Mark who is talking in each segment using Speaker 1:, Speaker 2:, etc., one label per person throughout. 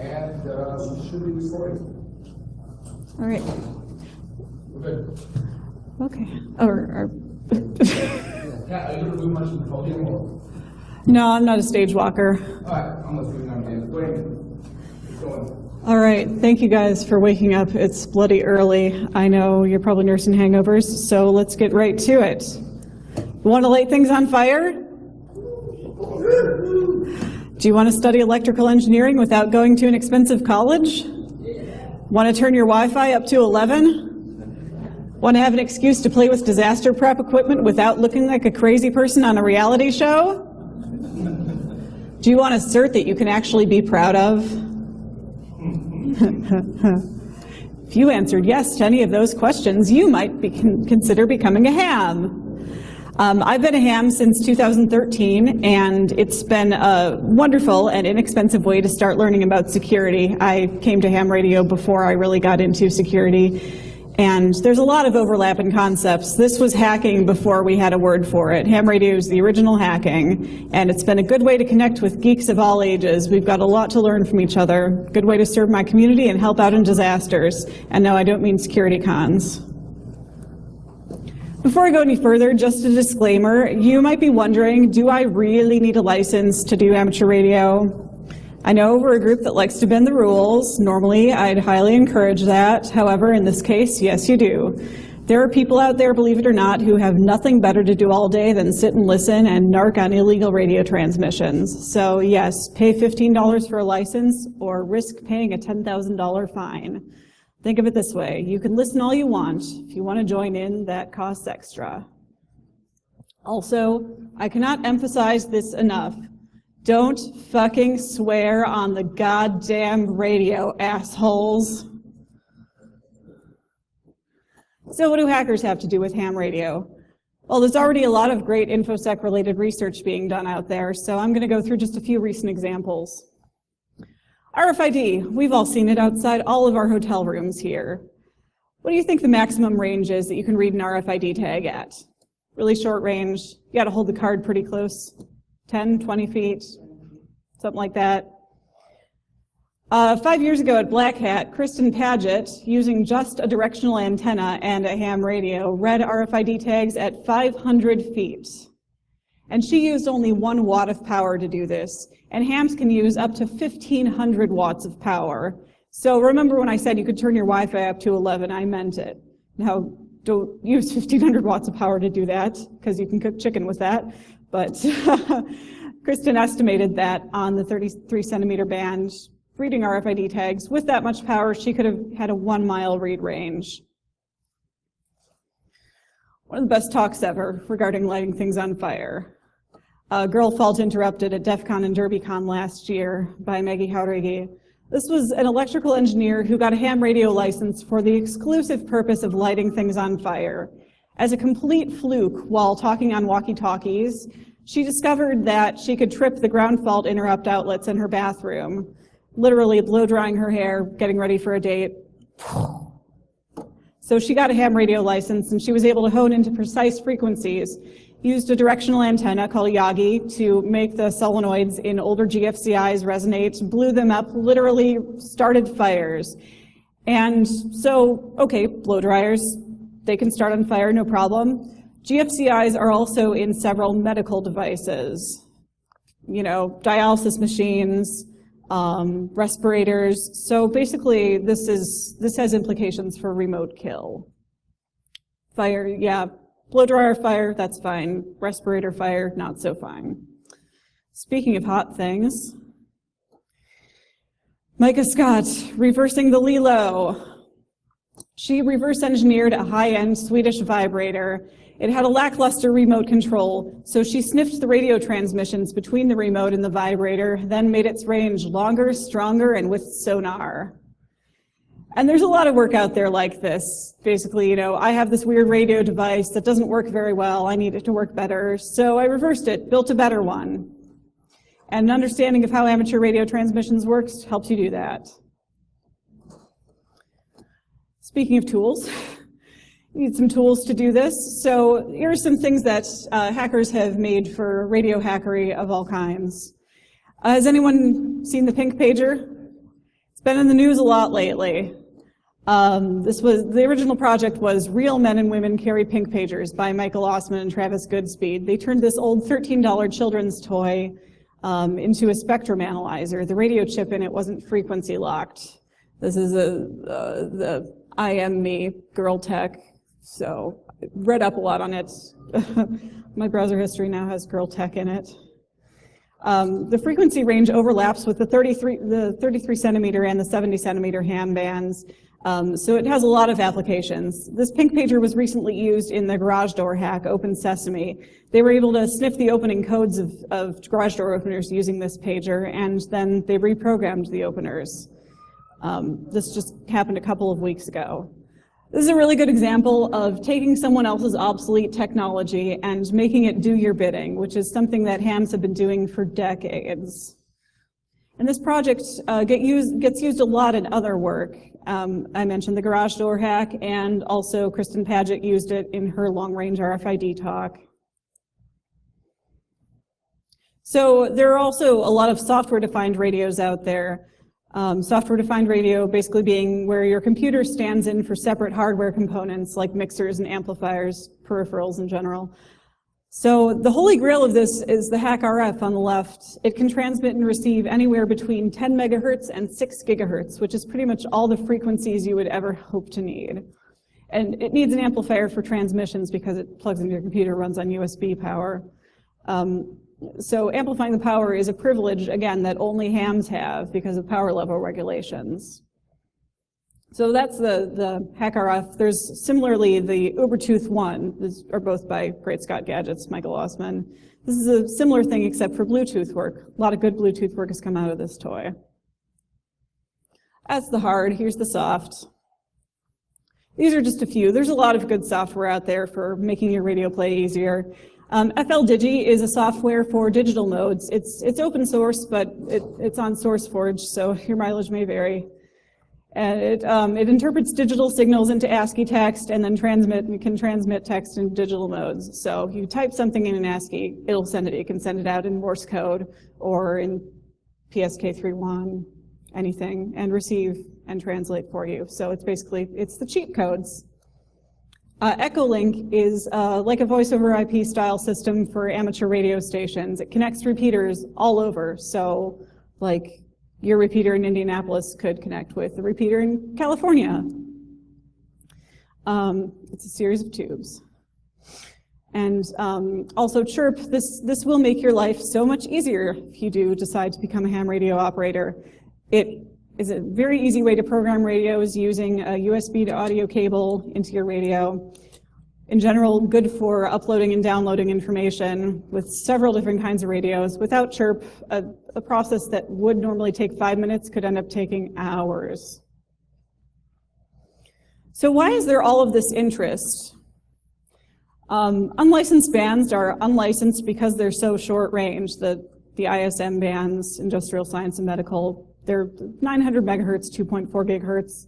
Speaker 1: And we should be recording.
Speaker 2: All right.
Speaker 1: We're good.
Speaker 2: Okay.
Speaker 1: Are you going to do much of the podium or?
Speaker 2: No, I'm not a stage walker.
Speaker 1: All right, I'm listening on the Go ahead. Keep going.
Speaker 2: All right. Thank you guys for waking up. It's bloody early. I know you're probably nursing hangovers, so let's get right to it. You want to light things on fire? Do you want to study electrical engineering without going to an expensive college? Want to turn your Wi-Fi up to 11? Want to have an excuse to play with disaster prep equipment without looking like a crazy person on a reality show? Do you want a cert that you can actually be proud of? If you answered yes to any of those questions, you might consider becoming a ham. I've been a ham since 2013, and it's been a wonderful and inexpensive way to start learning about security. I came to ham radio before I really got into security, and there's a lot of overlap in concepts. This was hacking before we had a word for it. Ham radio is the original hacking, and it's been a good way to connect with geeks of all ages. We've got a lot to learn from each other. Good way to serve my community and help out in disasters. And no, I don't mean security cons. Before I go any further, just a disclaimer. You might be wondering, do I really need a license to do amateur radio? I know we're a group that likes to bend the rules. Normally, I'd highly encourage that. However, in this case, yes, you do. There are people out there, believe it or not, who have nothing better to do all day than sit and listen and narc on illegal radio transmissions. So yes, pay $15 for a license or risk paying a $10,000 fine. Think of it this way, you can listen all you want. If you want to join in, that costs extra. Also, I cannot emphasize this enough. Don't fucking swear on the goddamn radio, assholes. So what do hackers have to do with ham radio? Well, there's already a lot of great InfoSec-related research being done out there, so I'm going to go through just a few recent examples. RFID, we've all seen it outside all of our hotel rooms here. What do you think the maximum range is that you can read an RFID tag at? Really short range, you gotta hold the card pretty close, 10, 20 feet, something like that. 5 years ago at Black Hat, Kristen Paget, using just a directional antenna and a ham radio, read RFID tags at 500 feet. And she used only 1 watt of power to do this. And hams can use up to 1,500 watts of power. So remember when I said you could turn your Wi-Fi up to 11, I meant it. Now, don't use 1,500 watts of power to do that, because you can cook chicken with that. But Kristen estimated that on the 33 centimeter band, reading RFID tags, with that much power, she could have had a 1 mile read range. One of the best talks ever regarding lighting things on fire. Girl Fault Interrupted at DEF CON and DerbyCon last year by Maggie Haurigi. This was an electrical engineer who got a ham radio license for the exclusive purpose of lighting things on fire. As a complete fluke, while talking on walkie-talkies, she discovered that she could trip the ground fault interrupt outlets in her bathroom, literally blow-drying her hair, getting ready for a date. So she got a ham radio license, and she was able to hone into precise frequencies, used a directional antenna called a Yagi to make the solenoids in older GFCIs resonate, blew them up, literally started fires. And so, okay, blow dryers, they can start on fire, no problem. GFCIs are also in several medical devices. You know, dialysis machines, respirators. So basically, this has implications for remote kill. Fire, yeah. Blow dryer fire, that's fine. Respirator fire, not so fine. Speaking of hot things, Micah Scott, reversing the Lilo. She reverse engineered a high-end Swedish vibrator. It had a lackluster remote control, so she sniffed the radio transmissions between the remote and the vibrator, then made its range longer, stronger, and with sonar. And there's a lot of work out there like this. Basically, you know, I have this weird radio device that doesn't work very well. I need it to work better. So I reversed it, built a better one. And an understanding of how amateur radio transmissions works helps you do that. Speaking of tools, you need some tools to do this. So here are some things that hackers have made for radio hackery of all kinds. Has anyone seen the pink pager? been in the news a lot lately. The original project was Real Men and Women Carry Pink Pagers by Michael Osman and Travis Goodspeed. They turned this old $13 children's toy into a spectrum analyzer. The radio chip in it wasn't frequency locked. This is the I am me girl tech, so I read up a lot on it. My browser history now has girl tech in it. The frequency range overlaps with the 33 centimeter and the 70 centimeter ham bands, so it has a lot of applications. This pink pager was recently used in the garage door hack, Open Sesame. They were able to sniff the opening codes of garage door openers using this pager, and then they reprogrammed the openers. This just happened a couple of weeks ago. This is a really good example of taking someone else's obsolete technology and making it do your bidding, which is something that hams have been doing for decades. And this project gets used a lot in other work. I mentioned the garage door hack, and also Kristen Paget used it in her long-range RFID talk. So there are also a lot of software-defined radios out there. Software-defined radio basically being where your computer stands in for separate hardware components like mixers and amplifiers, peripherals in general. So the holy grail of this is the hack RF on the left. It can transmit and receive anywhere between 10 megahertz and 6 gigahertz, which is pretty much all the frequencies you would ever hope to need. And it needs an amplifier for transmissions because it plugs into your computer, runs on USB power. So amplifying the power is a privilege, again, that only hams have because of power level regulations. So that's the hack RF. There's similarly the Ubertooth 1. These are both by Great Scott Gadgets, Michael Osman. This is a similar thing except for Bluetooth work. A lot of good Bluetooth work has come out of this toy. That's the hard. Here's the soft. These are just a few. There's a lot of good software out there for making your radio play easier. FLDigi is a software for digital modes. It's open source, but it's on SourceForge, so your mileage may vary. And it interprets digital signals into ASCII text and then can transmit text in digital modes. So if you type something in an ASCII, it'll send it. You can send it out in Morse code or in PSK31, anything, and receive and translate for you. So it's the cheat codes. Echolink is like a voice over IP style system for amateur radio stations. It connects repeaters all over. So like your repeater in Indianapolis could connect with the repeater in California. It's a series of tubes. And also Chirp, this will make your life so much easier if you do decide to become a ham radio operator. It is a very easy way to program radios using a USB to audio cable into your radio. In general, good for uploading and downloading information with several different kinds of radios. Without Chirp, a process that would normally take 5 minutes could end up taking hours. So why is there all of this interest? Unlicensed bands are unlicensed because they're so short range. The ISM bands, industrial, science, and medical, they're 900 megahertz, 2.4 gigahertz.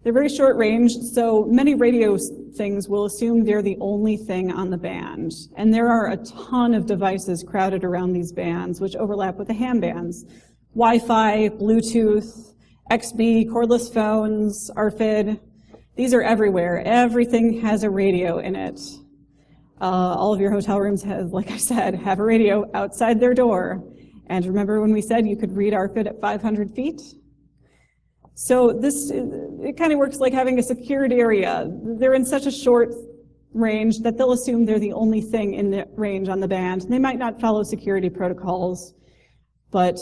Speaker 2: They're very short range, so many radio things will assume they're the only thing on the band. And there are a ton of devices crowded around these bands, which overlap with the ham bands. Wi-Fi, Bluetooth, XB, cordless phones, RFID. These are everywhere. Everything has a radio in it. All of your hotel rooms have, like I said, have a radio outside their door. And remember when we said you could read RFID at 500 feet? So it kind of works like having a secured area. They're in such a short range that they'll assume they're the only thing in the range on the band. They might not follow security protocols, but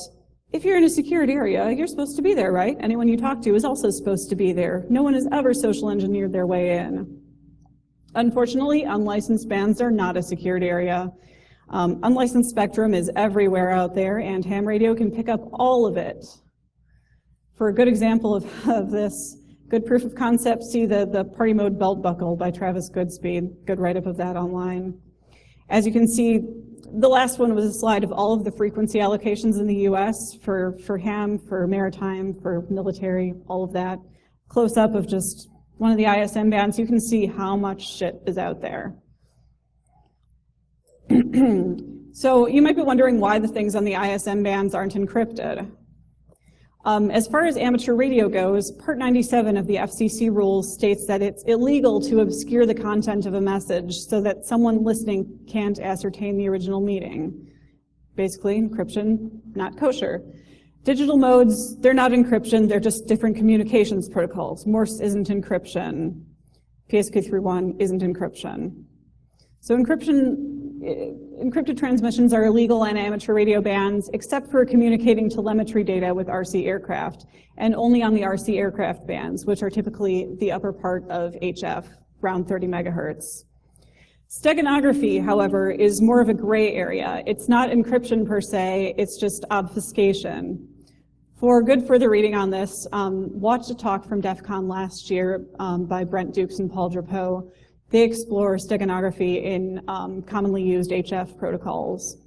Speaker 2: if you're in a secured area, you're supposed to be there, right? Anyone you talk to is also supposed to be there. No one has ever social engineered their way in. Unfortunately, unlicensed bands are not a secured area. Unlicensed spectrum is everywhere out there, and ham radio can pick up all of it. For a good example of this, good proof of concept, see the Party Mode Belt Buckle by Travis Goodspeed. Good write-up of that online. As you can see, the last one was a slide of all of the frequency allocations in the US for ham, for maritime, for military, all of that. Close-up of just one of the ISM bands, you can see how much shit is out there. So you might be wondering why the things on the ISM bands aren't encrypted. As far as amateur radio goes, Part 97 of the FCC rules states that it's illegal to obscure the content of a message so that someone listening can't ascertain the original meaning. Basically, encryption, not kosher. Digital modes, they're not encryption, they're just different communications protocols. Morse isn't encryption. PSK31 isn't encryption. So encrypted transmissions are illegal on amateur radio bands, except for communicating telemetry data with RC aircraft, and only on the RC aircraft bands, which are typically the upper part of HF, around 30 megahertz. Steganography, however, is more of a gray area. It's not encryption per se, it's just obfuscation. For good further reading on this, watch a talk from DEF CON last year by Brent Dukes and Paul Drapeau. They explore steganography in commonly used HF protocols.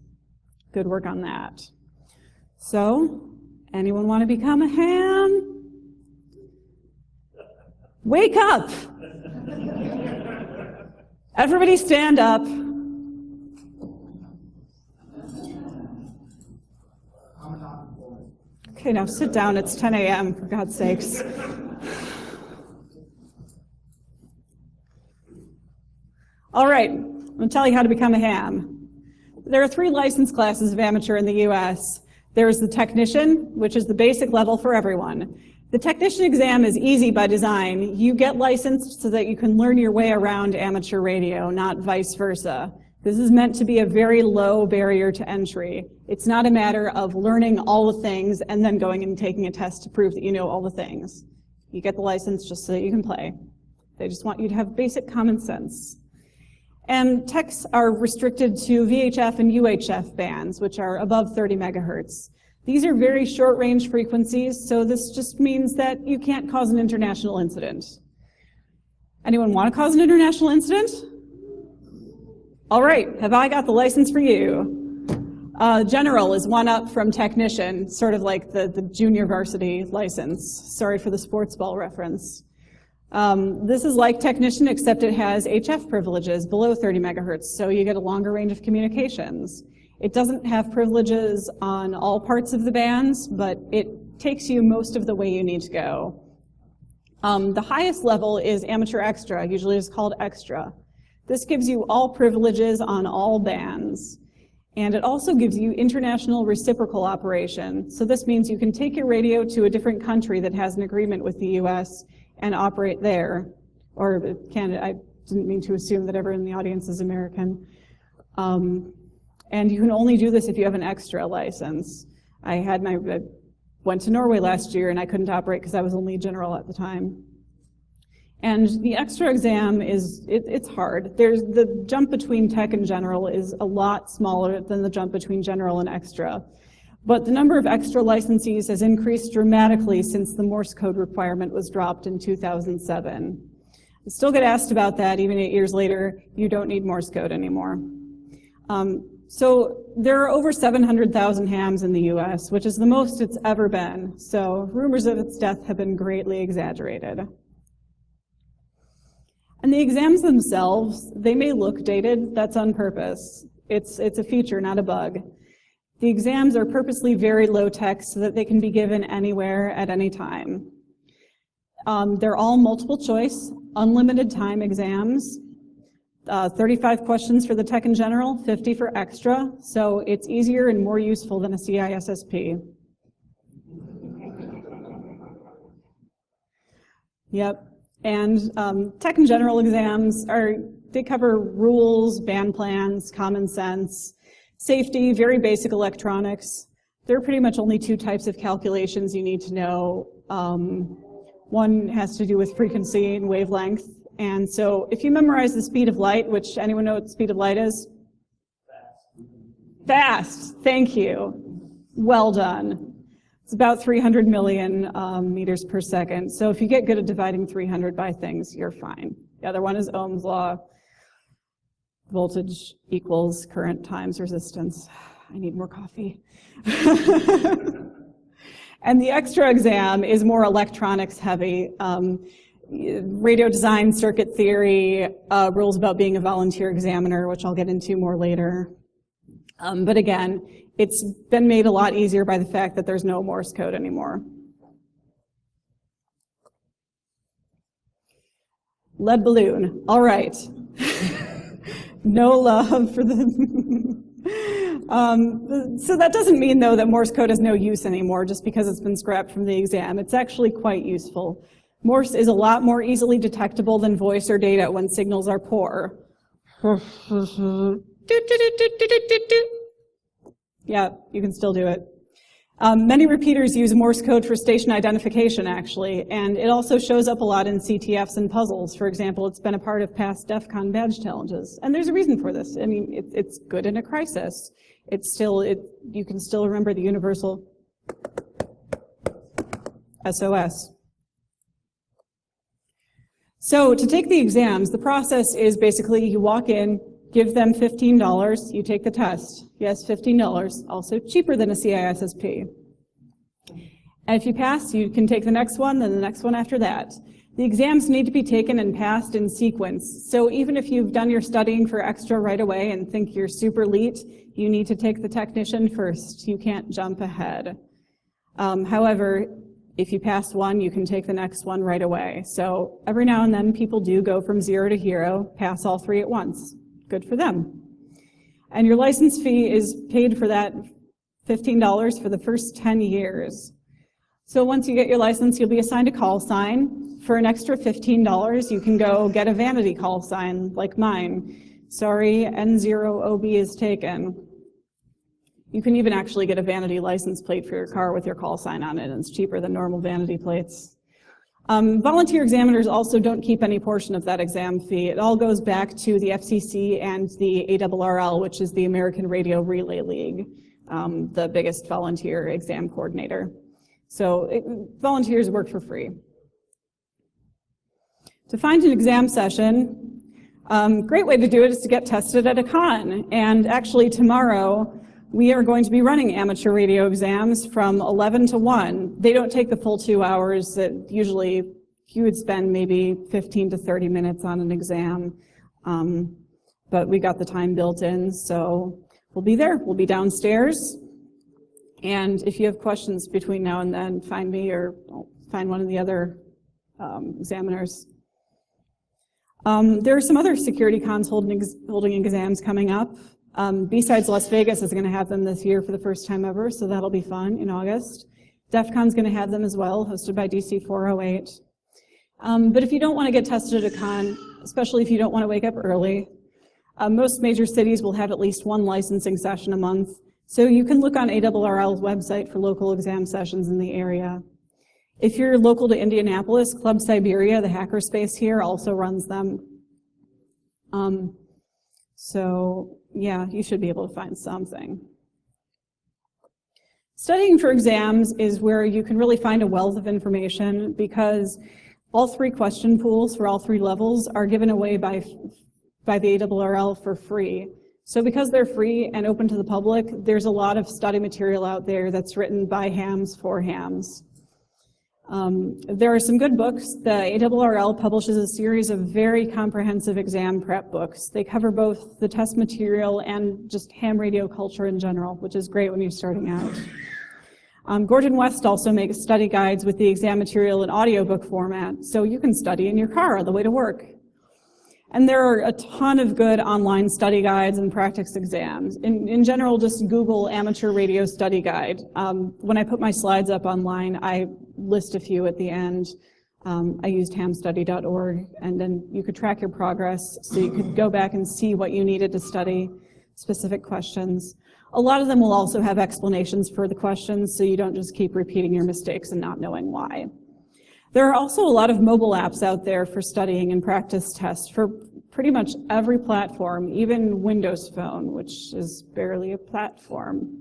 Speaker 2: Good work on that. So, anyone want to become a ham? Wake up! Everybody stand up. Okay, now sit down. It's 10 a.m., for God's sakes. All right, I'm going to tell you how to become a ham. There are 3 license classes of amateur in the US. There's the technician, which is the basic level for everyone. The technician exam is easy by design. You get licensed so that you can learn your way around amateur radio, not vice versa. This is meant to be a very low barrier to entry. It's not a matter of learning all the things and then going and taking a test to prove that you know all the things. You get the license just so that you can play. They just want you to have basic common sense. And techs are restricted to VHF and UHF bands, which are above 30 megahertz. These are very short-range frequencies, so this just means that you can't cause an international incident. Anyone want to cause an international incident? All right, have I got the license for you? General is one up from technician, sort of like the junior varsity license. Sorry for the sports ball reference. This is like technician, except it has HF privileges below 30 megahertz, so you get a longer range of communications. It doesn't have privileges on all parts of the bands, but it takes you most of the way you need to go. The highest level is amateur extra, usually it's called extra. This gives you all privileges on all bands. And it also gives you international reciprocal operation. So this means you can take your radio to a different country that has an agreement with the US and operate there. Or Canada, I didn't mean to assume that everyone in the audience is American. And you can only do this if you have an extra license. I went to Norway last year and I couldn't operate because I was only general at the time. And the extra exam it's hard. The jump between tech and general is a lot smaller than the jump between general and extra. But the number of extra licensees has increased dramatically since the Morse code requirement was dropped in 2007. I still get asked about that even 8 years later. You don't need Morse code anymore. So there are over 700,000 hams in the US, which is the most it's ever been. So rumors of its death have been greatly exaggerated. And the exams themselves, they may look dated. That's on purpose. It's a feature, not a bug. The exams are purposely very low tech so that they can be given anywhere at any time. They're all multiple choice, unlimited time exams. 35 questions for the tech in general, 50 for extra. So it's easier and more useful than a CISSP. Yep. And tech and general exams they cover rules, band plans, common sense, safety, very basic electronics. There are pretty much only 2 types of calculations you need to know. One has to do with frequency and wavelength. And so if you memorize the speed of light, which anyone know what the speed of light is? Fast, thank you. Well done. It's about 300 million meters per second. So if you get good at dividing 300 by things, you're fine. The other one is Ohm's law. Voltage equals current times resistance. I need more coffee. And the extra exam is more electronics heavy. Radio design, circuit theory, rules about being a volunteer examiner, which I'll get into more later. But again, it's been made a lot easier by the fact that there's no Morse code anymore. Lead balloon, all right. No love for the... So that doesn't mean, though, that Morse code has no use anymore just because it's been scrapped from the exam. It's actually quite useful. Morse is a lot more easily detectable than voice or data when signals are poor. Yeah, you can still do it. Many repeaters use Morse code for station identification, actually, and it also shows up a lot in CTFs and puzzles. For example, it's been a part of past DEF CON badge challenges, and there's a reason for this. I mean, it's good in a crisis. You can still remember the universal SOS. So to take the exams, the process is basically you walk in, give them $15, you take the test. Yes, $15, also cheaper than a CISSP. And if you pass, you can take the next one, then the next one after that. The exams need to be taken and passed in sequence. So even if you've done your studying for extra right away and think you're super elite, you need to take the technician first. You can't jump ahead. However, if you pass one, you can take the next one right away. So every now and then people do go from 0 to hero, pass all 3 at once. Good for them. And your license fee is paid for that $15 for the first 10 years. So once you get your license, you'll be assigned a call sign. For an extra $15, you can go get a vanity call sign like mine. Sorry, N0OB is taken. You can even actually get a vanity license plate for your car with your call sign on it, and it's cheaper than normal vanity plates. Volunteer examiners also don't keep any portion of that exam fee. It all goes back to the FCC and the ARRL, which is the American Radio Relay League, the biggest volunteer exam coordinator. So volunteers work for free. To find an exam session, great way to do it is to get tested at a con. And actually tomorrow, we are going to be running amateur radio exams from 11 to 1. They don't take the full 2 hours that usually you would spend maybe 15 to 30 minutes on an exam. But we got the time built in, so we'll be there. We'll be downstairs. And if you have questions between now and then, find me or find one of the other examiners. There are some other security cons holding exams coming up. Besides Las Vegas is going to have them this year for the first time ever, so that'll be fun in August. DEF CON's going to have them as well, hosted by DC 408. But if you don't want to get tested at a con, especially if you don't want to wake up early, most major cities will have at least one licensing session a month, so you can look on ARRL's website for local exam sessions in the area. If you're local to Indianapolis, Club Siberia, the hackerspace here, also runs them. So yeah, you should be able to find something. Studying for exams is where you can really find a wealth of information because all 3 question pools for all 3 levels are given away by the ARRL for free. So because they're free and open to the public, there's a lot of study material out there that's written by hams for hams. There are some good books. The ARRL publishes a series of very comprehensive exam prep books. They cover both the test material and just ham radio culture in general, which is great when you're starting out. Gordon West also makes study guides with the exam material in audiobook format, so you can study in your car on the way to work. And there are a ton of good online study guides and practice exams. In general, just Google amateur radio study guide. When I put my slides up online, I list a few at the end. I used hamstudy.org, and then you could track your progress, so you could go back and see what you needed to study, specific questions. A lot of them will also have explanations for the questions, so you don't just keep repeating your mistakes and not knowing why. There are also a lot of mobile apps out there for studying and practice tests for pretty much every platform, even Windows Phone, which is barely a platform.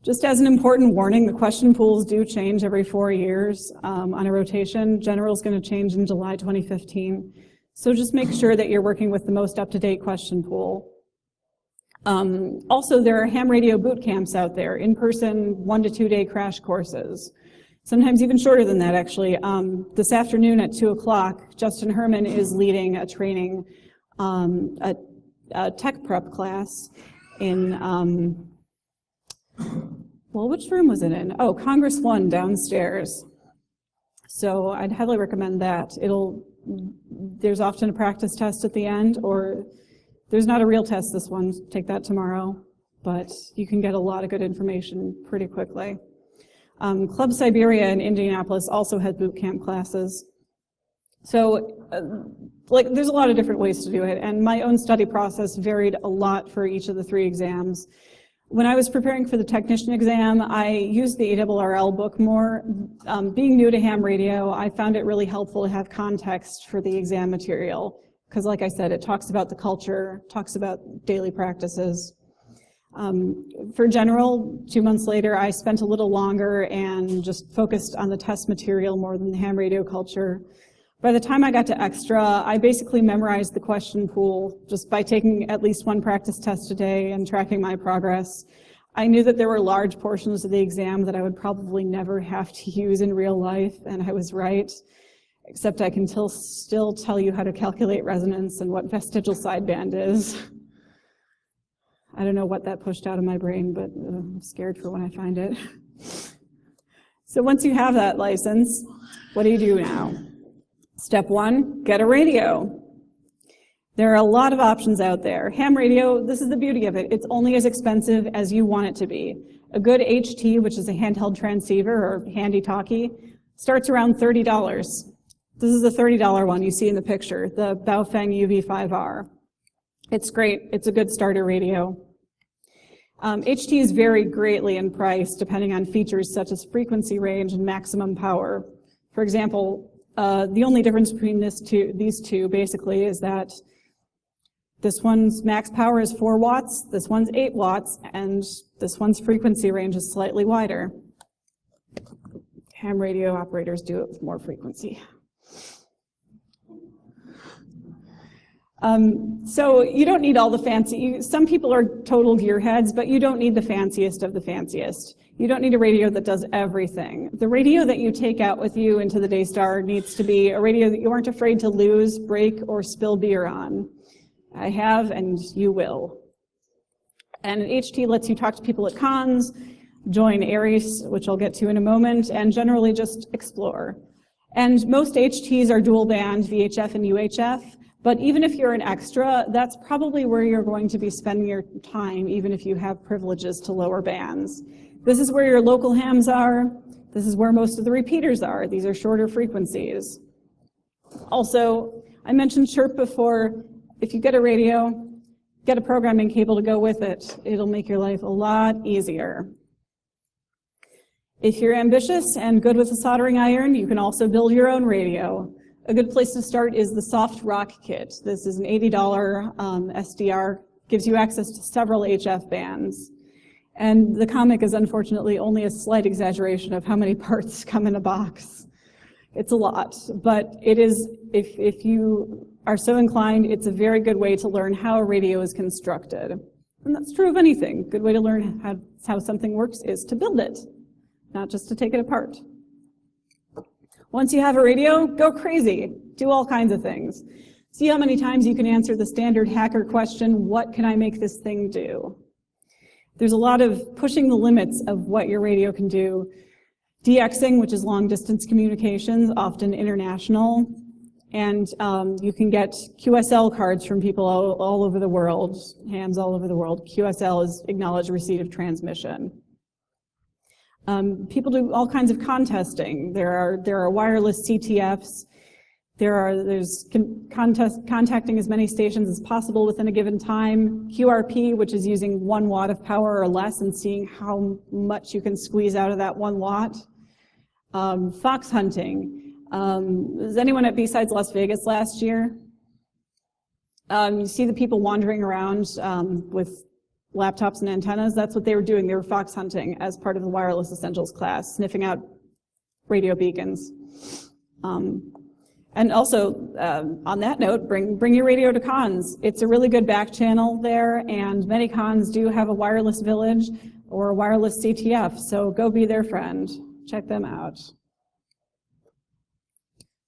Speaker 2: Just as an important warning, the question pools do change every 4 years on a rotation. General's going to change in July 2015. So just make sure that you're working with the most up-to-date question pool. Also, there are ham radio boot camps out there, in-person 1 to 2 day crash courses. Sometimes even shorter than that, actually. This afternoon at 2 o'clock, Justin Herman is leading a training, a tech prep class in, well, which room was it in? Oh, Congress 1 downstairs. So I'd highly recommend that. There's often a practice test at the end, or there's not a real test this one, take that tomorrow, but you can get a lot of good information pretty quickly. Club Siberia in Indianapolis also had boot camp classes. So there's a lot of different ways to do it, and my own study process varied a lot for each of the 3 exams. When I was preparing for the technician exam, I used the ARRL book more. Being new to ham radio, I found it really helpful to have context for the exam material, because like I said, it talks about the culture, talks about daily practices. For general, 2 months later, I spent a little longer and just focused on the test material more than the ham radio culture. By the time I got to extra, I basically memorized the question pool just by taking at least 1 practice test a day and tracking my progress. I knew that there were large portions of the exam that I would probably never have to use in real life, and I was right, except I can still tell you how to calculate resonance and what vestigial sideband is. I don't know what that pushed out of my brain, but I'm scared for when I find it. So once you have that license, what do you do now? Step 1, get a radio. There are a lot of options out there. Ham radio, this is the beauty of it. It's only as expensive as you want it to be. A good HT, which is a handheld transceiver or handy-talkie, starts around $30. This is the $30 one you see in the picture, the Baofeng UV5R. It's great. It's a good starter radio. HTs vary greatly in price depending on features such as frequency range and maximum power. For example, the only difference between these two basically is that this one's max power is 4 watts, this one's 8 watts, and this one's frequency range is slightly wider. Ham radio operators do it with more frequency. So you don't need all the fancy, some people are total gearheads, but you don't need the fanciest of the fanciest. You don't need a radio that does everything. The radio that you take out with you into the Daystar needs to be a radio that you aren't afraid to lose, break, or spill beer on. I have, and you will. And an HT lets you talk to people at cons, join ARIES, which I'll get to in a moment, and generally just explore. And most HTs are dual band, VHF and UHF. But even if you're an extra, that's probably where you're going to be spending your time, even if you have privileges to lower bands. This is where your local hams are. This is where most of the repeaters are. These are shorter frequencies. Also, I mentioned chirp before. If you get a radio, get a programming cable to go with it. It'll make your life a lot easier. If you're ambitious and good with a soldering iron, you can also build your own radio. A good place to start is the Soft Rock Kit. This is an $80 SDR, gives you access to several HF bands. And the comic is unfortunately only a slight exaggeration of how many parts come in a box. It's a lot, but it is, if you are so inclined, it's a very good way to learn how a radio is constructed. And that's true of anything. Good way to learn how something works is to build it, not just to take it apart. Once you have a radio, go crazy. Do all kinds of things. See how many times you can answer the standard hacker question, what can I make this thing do? There's a lot of pushing the limits of what your radio can do. DXing, which is long distance communications, often international. And you can get QSL cards from people all over the world, hams all over the world. QSL is Acknowledged Receipt of Transmission. People do all kinds of contesting. There are wireless CTFs. There's contacting as many stations as possible within a given time. QRP, which is using 1 watt of power or less and seeing how much you can squeeze out of that 1 watt. Fox hunting. Was anyone at B-Sides Las Vegas last year? You see the people wandering around with laptops and antennas. That's what they were doing. They were fox hunting as part of the wireless essentials class, sniffing out radio beacons. And also, on that note, bring your radio to cons. It's a really good back channel there, and many cons do have a wireless village or a wireless CTF, so go be their friend. Check them out.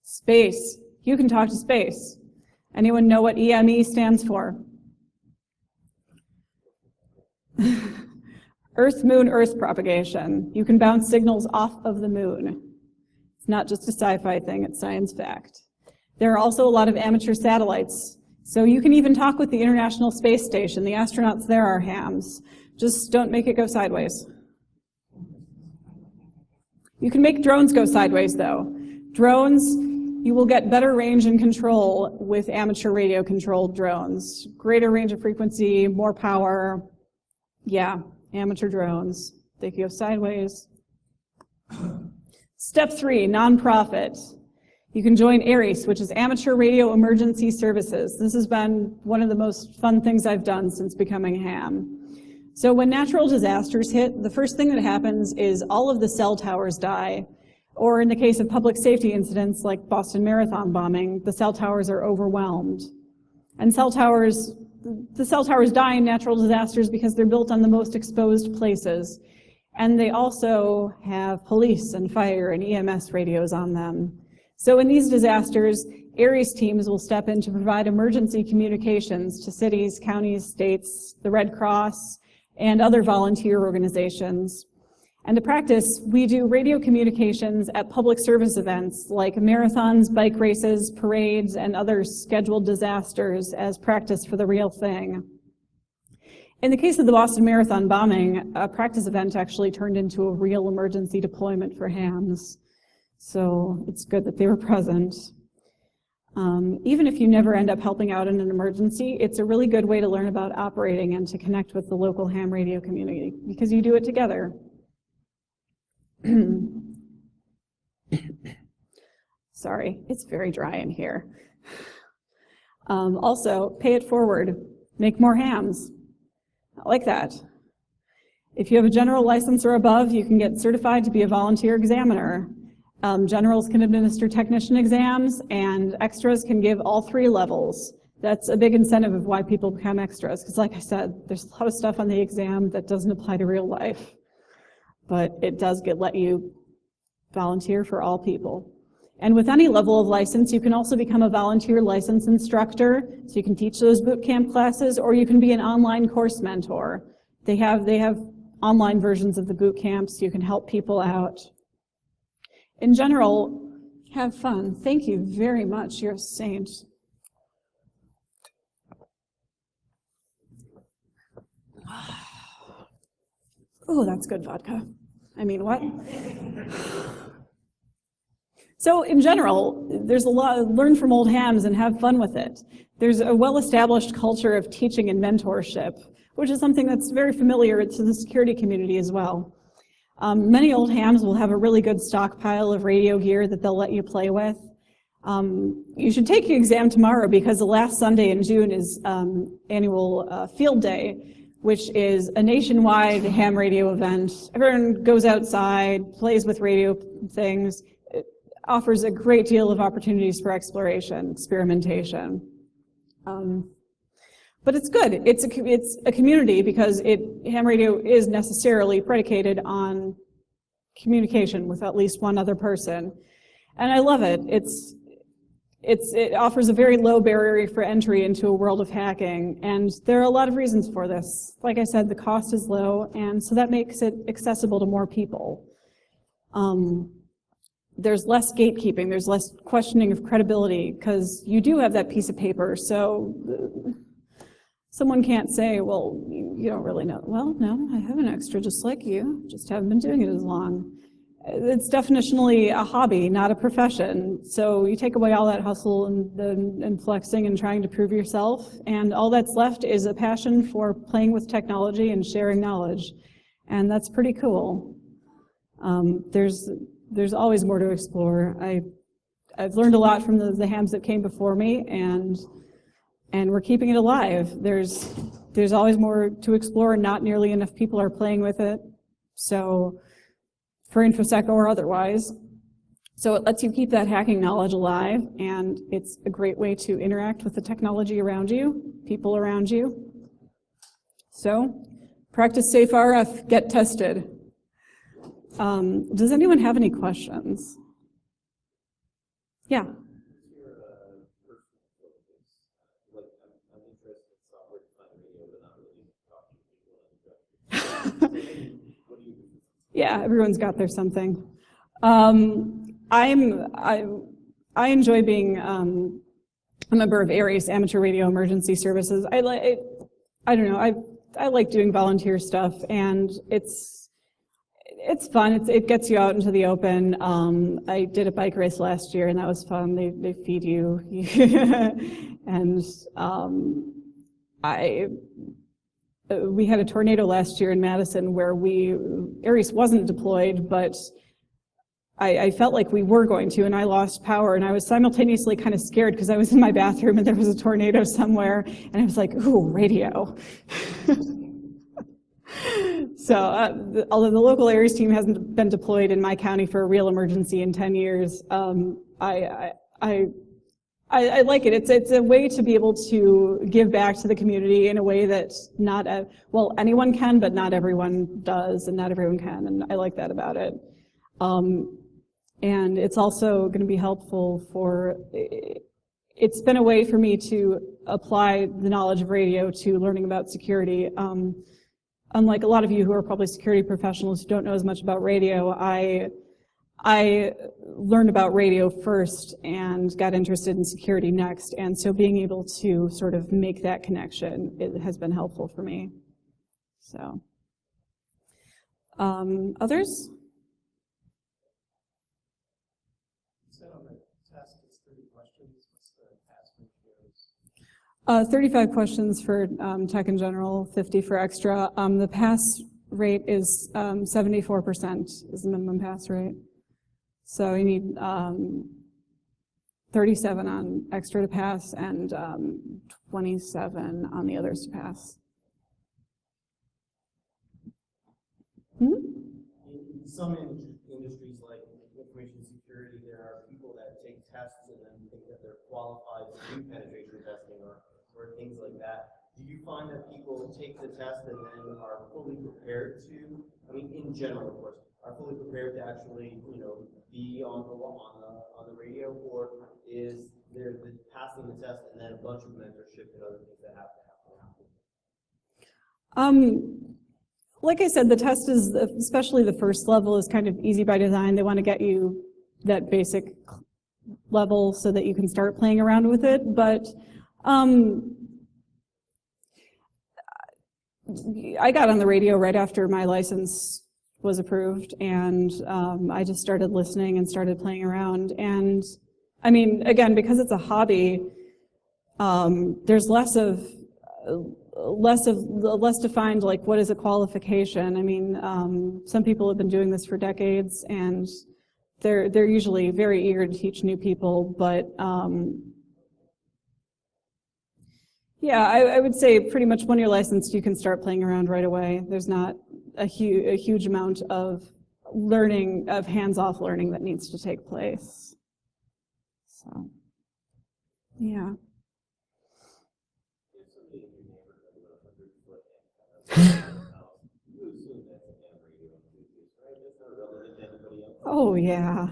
Speaker 2: Space. You can talk to space. Anyone know what EME stands for? Earth-Moon-Earth propagation. You can bounce signals off of the moon. It's not just a sci-fi thing, it's science fact. There are also a lot of amateur satellites, so you can even talk with the International Space Station. The astronauts there are hams. Just don't make it go sideways. You can make drones go sideways, though. Drones, you will get better range and control with amateur radio-controlled drones. Greater range of frequency, more power. Yeah, amateur drones. They can go sideways. Step 3, nonprofit. You can join ARIES, which is Amateur Radio Emergency Services. This has been one of the most fun things I've done since becoming ham. So when natural disasters hit, the first thing that happens is all of the cell towers die. Or in the case of public safety incidents like Boston Marathon bombing, the cell towers are overwhelmed. And the cell towers die in natural disasters because they're built on the most exposed places. And they also have police and fire and EMS radios on them. So in these disasters, ARIES teams will step in to provide emergency communications to cities, counties, states, the Red Cross, and other volunteer organizations. And to practice, we do radio communications at public service events like marathons, bike races, parades, and other scheduled disasters as practice for the real thing. In the case of the Boston Marathon bombing, a practice event actually turned into a real emergency deployment for hams. So it's good that they were present. Even if you never end up helping out in an emergency, it's a really good way to learn about operating and to connect with the local ham radio community because you do it together. Sorry, it's very dry in here. Also, pay it forward. Make more hams. I like that. If you have a general license or above, you can get certified to be a volunteer examiner. Generals can administer technician exams, and extras can give all 3 levels. That's a big incentive of why people become extras, because like I said, there's a lot of stuff on the exam that doesn't apply to real life, but it does let you volunteer for all people. And with any level of license, you can also become a volunteer license instructor, so you can teach those boot camp classes, or you can be an online course mentor. They have online versions of the boot camps, so you can help people out. In general, have fun. Thank you very much. You're a saint. Oh, that's good vodka. I mean, what? So in general, there's a lot, learn from old hams and have fun with it. There's a well-established culture of teaching and mentorship, which is something that's very familiar to the security community as well. Many old hams will have a really good stockpile of radio gear that they'll let you play with. You should take your exam tomorrow because the last Sunday in June is annual Field Day, which is a nationwide ham radio event. Everyone goes outside, plays with radio things. It offers a great deal of opportunities for exploration, experimentation. But it's good. It's a community because ham radio is necessarily predicated on communication with at least one other person. And I love it. It offers a very low barrier for entry into a world of hacking. And there are a lot of reasons for this. Like I said, the cost is low, and so that makes it accessible to more people. There's less gatekeeping. There's less questioning of credibility because you do have that piece of paper. So someone can't say, well, you don't really know. Well, no, I have an extra just like you, just haven't been doing it as long. It's definitionally a hobby, not a profession. So you take away all that hustle and flexing and trying to prove yourself, and all that's left is a passion for playing with technology and sharing knowledge. And that's pretty cool. There's always more to explore. I've learned a lot from the hams that came before me, and we're keeping it alive. There's always more to explore, and not nearly enough people are playing with it. So, for InfoSec or otherwise. So it lets you keep that hacking knowledge alive, and it's a great way to interact with the technology around you, people around you. So, practice safe RF, get tested. Does anyone have any questions? Yeah. Yeah, everyone's got their something. I enjoy being a member of ARIES, Amateur Radio Emergency Services. I don't know, I like doing volunteer stuff, and it's fun. It gets you out into the open. I did a bike race last year, and that was fun. They feed you, and we had a tornado last year in Madison where ARIES wasn't deployed, but I felt like we were going to, and I lost power, and I was simultaneously kind of scared because I was in my bathroom and there was a tornado somewhere, and I was like, ooh, radio. So, although the local ARIES team hasn't been deployed in my county for a real emergency in 10 years, I like it. It's a way to be able to give back to the community in a way that well, anyone can, but not everyone does, and not everyone can, and I like that about it. And it's also going to be helpful it's been a way for me to apply the knowledge of radio to learning about security. Unlike a lot of you who are probably security professionals who don't know as much about radio, I learned about radio first and got interested in security next, and so being able to sort of make that connection, it has been helpful for me. So, others?
Speaker 1: You said on the test it's 30 questions. What's the pass ratios?
Speaker 2: 35 questions for tech in general, 50 for extra. The pass rate is 74% is the minimum pass rate. So you need 37 on extra to pass and 27 on the others to pass.
Speaker 3: In some industries like information security, there are people that take tests and then think that they're qualified to do penetration testing or things like that. Do you find that people take the test and then are fully prepared to, I mean, in general, of course, are fully prepared to actually, be on the radio, or is there the passing the test and then a bunch of mentorship and other things that have to happen?
Speaker 2: Like I said, the test is, especially the first level, is kind of easy by design. They want to get you that basic level so that you can start playing around with it. But I got on the radio right after my license was approved, and I just started listening and started playing around. And I mean, again, because it's a hobby, there's less defined, like, what is a qualification. I mean, some people have been doing this for decades, and they're usually very eager to teach new people, but yeah, I would say pretty much when you're licensed, you can start playing around right away. There's not a huge amount of learning, of hands-off learning that needs to take place. So, yeah. Oh, yeah.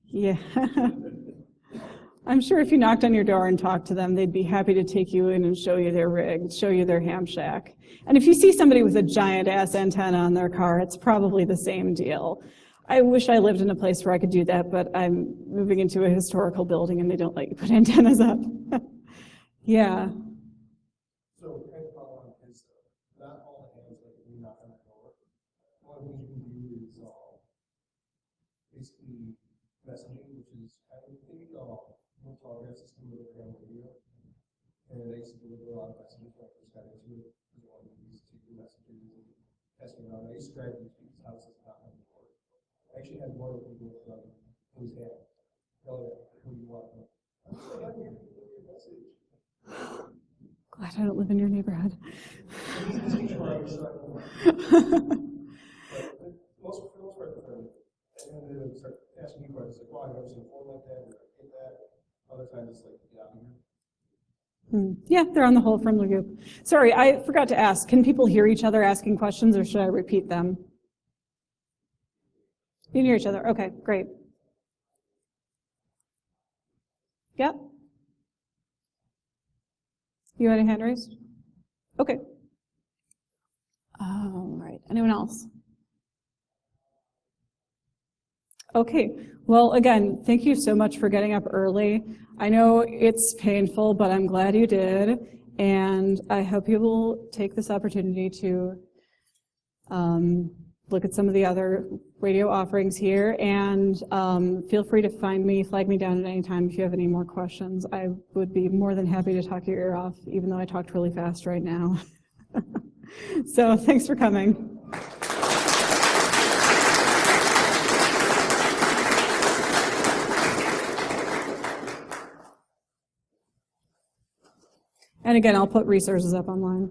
Speaker 2: Yeah. I'm sure if you knocked on your door and talked to them, they'd be happy to take you in and show you their rig, show you their ham shack. And if you see somebody with a giant-ass antenna on their car, it's probably the same deal. I wish I lived in a place where I could do that, but I'm moving into a historical building and they don't let you put antennas up. Yeah.
Speaker 1: So, kind of follow on is not all the hands like when you knock on the door. One of the things you can do is basically messaging, which is kind of thinking of one telegram system with a radio. And they used to deliver a lot of messages when I first got into it. Because one of these taking messages and testing around. I used to drive these people's houses and knock on the door. I actually had one of them go from whose hand. Tell her who you want. I'm so happy to deliver your message.
Speaker 2: Glad I don't live in your neighborhood.
Speaker 1: For the most part, and then they start asking you questions like, "Wow, I've never seen a phone like that," or "Hit that." Other times it's like, "Get out of here."
Speaker 2: Yeah, they're on the whole friendly group. Sorry, I forgot to ask. Can people hear each other asking questions, or should I repeat them? You can hear each other. Okay, great. Yep. You had a hand raised? Okay. All right. Anyone else? Okay, well, again, thank you so much for getting up early. I know it's painful, but I'm glad you did, and I hope you will take this opportunity to look at some of the other radio offerings here, and feel free to find me, flag me down at any time if you have any more questions. I would be more than happy to talk your ear off, even though I talked really fast right now. So thanks for coming. And again, I'll put resources up online.